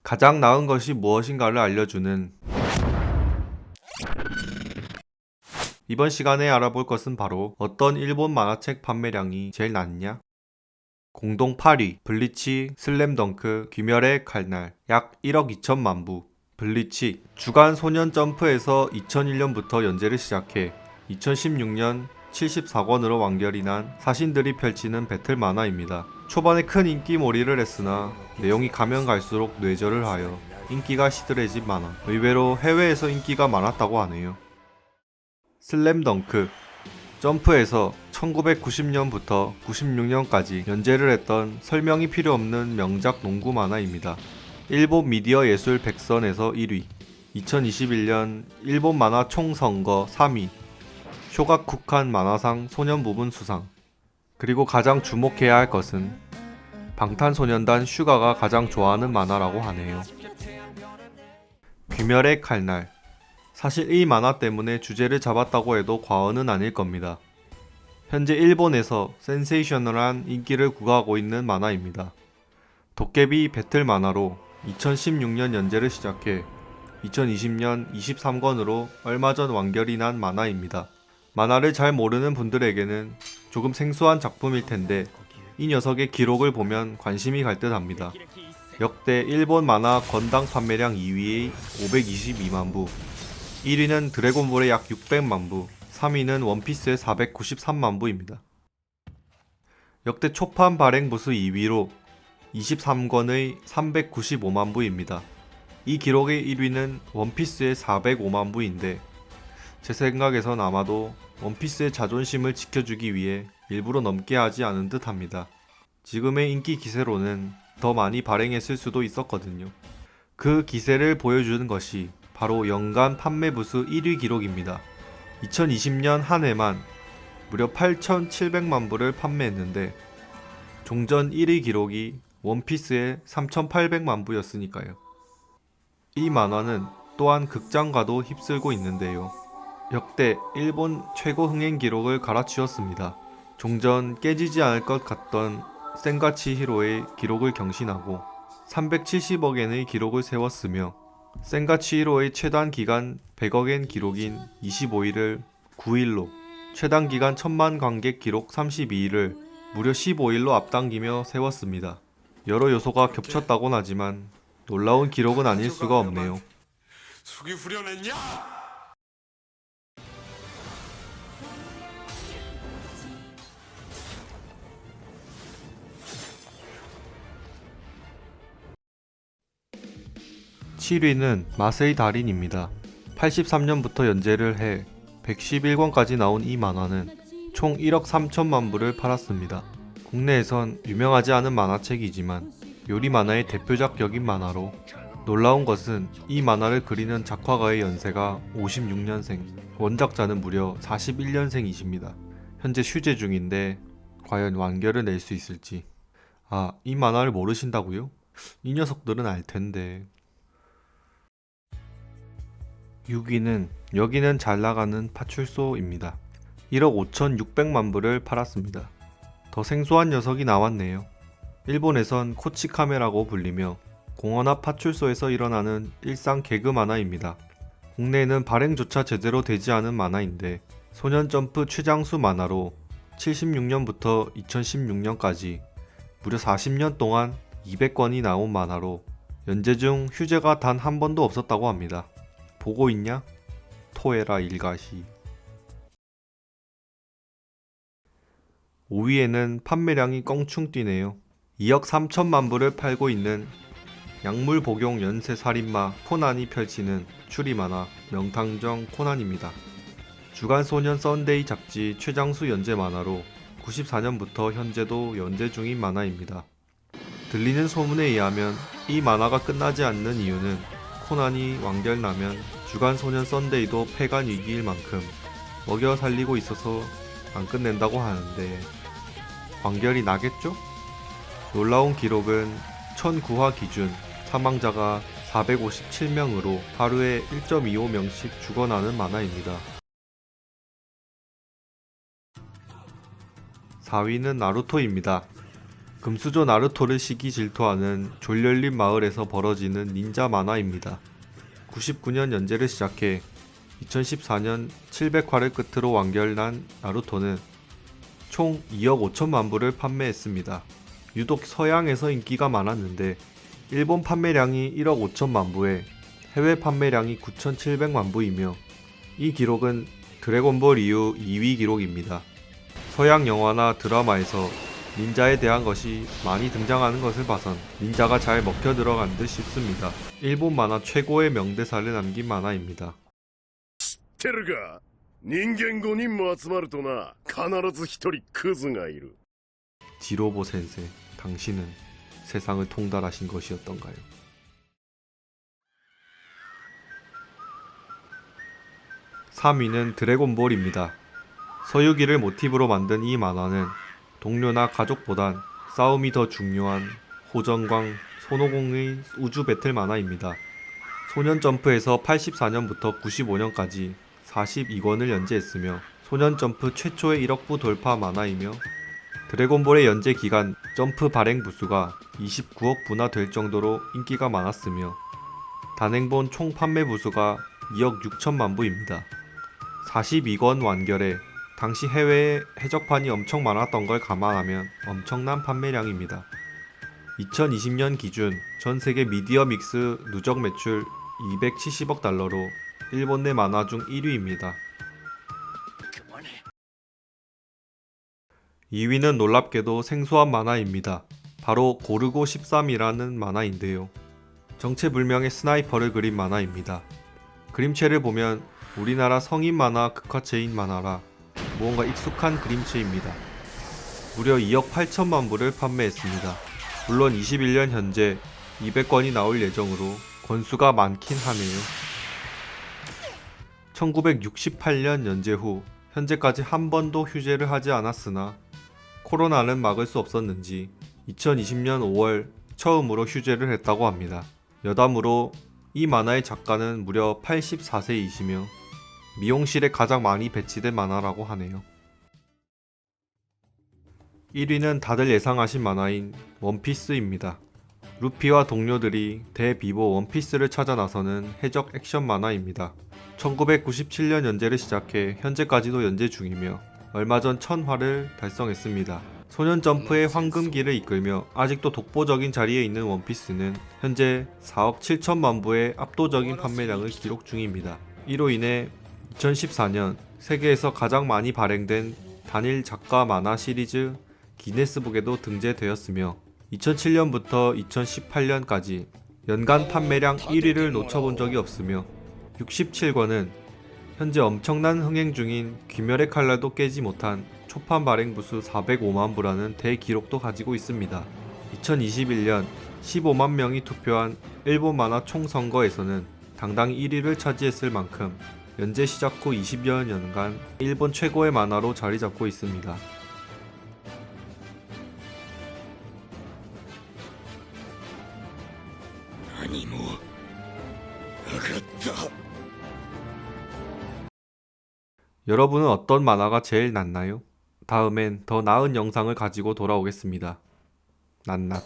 가장 나은 것이 무엇인가를 알려주는 이번 시간에 알아볼 것은 바로 어떤 일본 만화책 판매량이 제일 낮냐? 공동 8위 블리치, 슬램덩크, 귀멸의 칼날 약 1억 2천만 부. 블리치 주간 소년 점프에서 2001년부터 연재를 시작해 2016년 74권으로 완결이 난 사신들이 펼치는 배틀 만화입니다. 초반에 큰 인기몰이를 했으나 내용이 가면 갈수록 뇌절을 하여 인기가 시들해진 만화. 의외로 해외에서 인기가 많았다고 하네요. 슬램덩크 점프에서 1990년부터 96년까지 연재를 했던 설명이 필요 없는 명작 농구 만화입니다. 일본 미디어 예술 백선에서 1위, 2021년 일본 만화 총선거 3위, 쇼가쿠칸 만화상 소년 부분 수상. 그리고 가장 주목해야 할 것은 방탄소년단 슈가가 가장 좋아하는 만화라고 하네요. 귀멸의 칼날. 사실 이 만화 때문에 주제를 잡았다고 해도 과언은 아닐 겁니다. 현재 일본에서 센세이셔널한 인기를 구가하고 있는 만화입니다. 도깨비 배틀 만화로 2016년 연재를 시작해 2020년 23권으로 얼마 전 완결이 난 만화입니다. 만화를 잘 모르는 분들에게는 조금 생소한 작품일 텐데 이 녀석의 기록을 보면 관심이 갈 듯 합니다. 역대 일본 만화 건당 판매량 2위의 522만 부, 1위는 드래곤볼의 약 600만 부, 3위는 원피스의 493만 부입니다. 역대 초판 발행 부수 2위로 23권의 395만 부입니다. 이 기록의 1위는 원피스의 405만 부인데 제 생각에선 아마도 원피스의 자존심을 지켜주기 위해 일부러 넘게 하지 않은 듯 합니다. 지금의 인기 기세로는 더 많이 발행했을 수도 있었거든요. 그 기세를 보여주는 것이 바로 연간 판매 부수 1위 기록입니다. 2020년 한 해만 무려 8,700만 부를 판매했는데 종전 1위 기록이 원피스의 3,800만 부였으니까요. 이 만화는 또한 극장가도 휩쓸고 있는데요. 역대 일본 최고 흥행 기록을 갈아치웠습니다. 종전 깨지지 않을 것 같던 센가치 히로의 기록을 경신하고 370억엔의 기록을 세웠으며 센가치 히로의 최단 기간 100억엔 기록인 25일을 9일로, 최단 기간 1000만 관객 기록 32일을 무려 15일로 앞당기며 세웠습니다. 여러 요소가 겹쳤다곤 하지만 놀라운 기록은 아닐 수가 없네요. 속이 후련했냐? 7위는 마세이 달인입니다. 83년부터 연재를 해 111권까지 나온 이 만화는 총 1억 3천만 부를 팔았습니다. 국내에선 유명하지 않은 만화책이지만 요리 만화의 대표작 격인 만화로 놀라운 것은 이 만화를 그리는 작화가의 연세가 56년생, 원작자는 무려 41년생이십니다. 현재 휴재 중인데 과연 완결을 낼 수 있을지. 이 만화를 모르신다고요? 이 녀석들은 알 텐데. 6위는 여기는 잘 나가는 파출소입니다. 1억 5,600만 부를 팔았습니다. 더 생소한 녀석이 나왔네요. 일본에선 코치카메라고 불리며 공원 앞 파출소에서 일어나는 일상 개그 만화입니다. 국내에는 발행조차 제대로 되지 않은 만화인데 소년점프 최장수 만화로 76년부터 2016년까지 무려 40년 동안 200권이 나온 만화로 연재 중 휴재가 단 한 번도 없었다고 합니다. 보고 있냐? 토에라 일가시. 5위에는 판매량이 껑충 뛰네요. 2억 3천만 부를 팔고 있는 약물 복용 연쇄 살인마 코난이 펼치는 추리 만화 명탐정 코난입니다. 주간 소년 썬데이 잡지 최장수 연재 만화로 94년부터 현재도 연재 중인 만화입니다. 들리는 소문에 의하면 이 만화가 끝나지 않는 이유는 코난이 완결나면 주간 소년 썬데이도 폐간 위기일 만큼 먹여 살리고 있어서 안 끝낸다고 하는데 완결이 나겠죠? 놀라운 기록은 1009화 기준 사망자가 457명으로 하루에 1.25명씩 죽어나는 만화입니다. 4위는 나루토입니다. 금수저 나루토를 시기 질투하는 졸렬린 마을에서 벌어지는 닌자 만화입니다. 99년 연재를 시작해 2014년 700화를 끝으로 완결난 나루토는 총 2억 5천만 부를 판매했습니다. 유독 서양에서 인기가 많았는데 일본 판매량이 1억 5천만 부에 해외 판매량이 9,700만 부이며 이 기록은 드래곤볼 이후 2위 기록입니다. 서양 영화나 드라마에서 닌자에 대한 것이 많이 등장하는 것을 봐선 닌자가 잘 먹혀 들어간 듯 싶습니다. 일본 만화 최고의 명대사를 남긴 만화입니다. 知ってるが人間5人も集まるとな必ず一人クズがいる 지로보 센세, 당신은 세상을 통달하신 것이었던가요? (3위는) 드래곤볼입니다. 서유기를 모티브로 만든 이 만화는 동료나 가족보단 싸움이 더 중요한 호전광, 손오공의 우주 배틀 만화입니다. 소년점프에서 84년부터 95년까지 42권을 연재했으며 소년점프 최초의 1억 부 돌파 만화이며 드래곤볼의 연재 기간 점프 발행 부수가 29억 부나 될 정도로 인기가 많았으며 단행본 총 판매 부수가 2억 6천만 부입니다. 42권 완결에 당시 해외에 해적판이 엄청 많았던 걸 감안하면 엄청난 판매량입니다. 2020년 기준 전 세계 미디어 믹스 누적 매출 270억 달러로 일본 내 만화 중 1위입니다. 2위는 놀랍게도 생소한 만화입니다. 바로 고르고 13이라는 만화인데요. 정체불명의 스나이퍼를 그린 만화입니다. 그림체를 보면 우리나라 성인 만화 극화체인 만화라 무언가 익숙한 그림체입니다. 무려 2억 8천만 부를 판매했습니다. 물론 21년 현재 200권이 나올 예정으로 권수가 많긴 하네요. 1968년 연재 후 현재까지 한 번도 휴재를 하지 않았으나 코로나는 막을 수 없었는지 2020년 5월 처음으로 휴재를 했다고 합니다. 여담으로 이 만화의 작가는 무려 84세이시며 미용실에 가장 많이 배치된 만화라고 하네요. 1위는 다들 예상하신 만화인 원피스입니다. 루피와 동료들이 대비보 원피스를 찾아 나서는 해적 액션 만화입니다. 1997년 연재를 시작해 현재까지도 연재 중이며 얼마 전 1000화를 달성했습니다. 소년점프의 황금기를 이끌며 아직도 독보적인 자리에 있는 원피스는 현재 4억 7천만 부의 압도적인 판매량을 기록 중입니다. 이로 인해 2014년 세계에서 가장 많이 발행된 단일 작가 만화 시리즈 기네스북에도 등재되었으며 2007년부터 2018년까지 연간 판매량 1위를 놓쳐본 적이 없으며 67권은 현재 엄청난 흥행 중인 귀멸의 칼날도 깨지 못한 초판 발행 부수 405만 부라는 대기록도 가지고 있습니다. 2021년 15만 명이 투표한 일본 만화 총선거에서는 당당히 1위를 차지했을 만큼 연재 시작 후 20여 년간 일본 최고의 만화로 자리 잡고 있습니다. 여러분은 어떤 만화가 제일 낫나요? 다음엔 더 나은 영상을 가지고 돌아오겠습니다. 낫낫.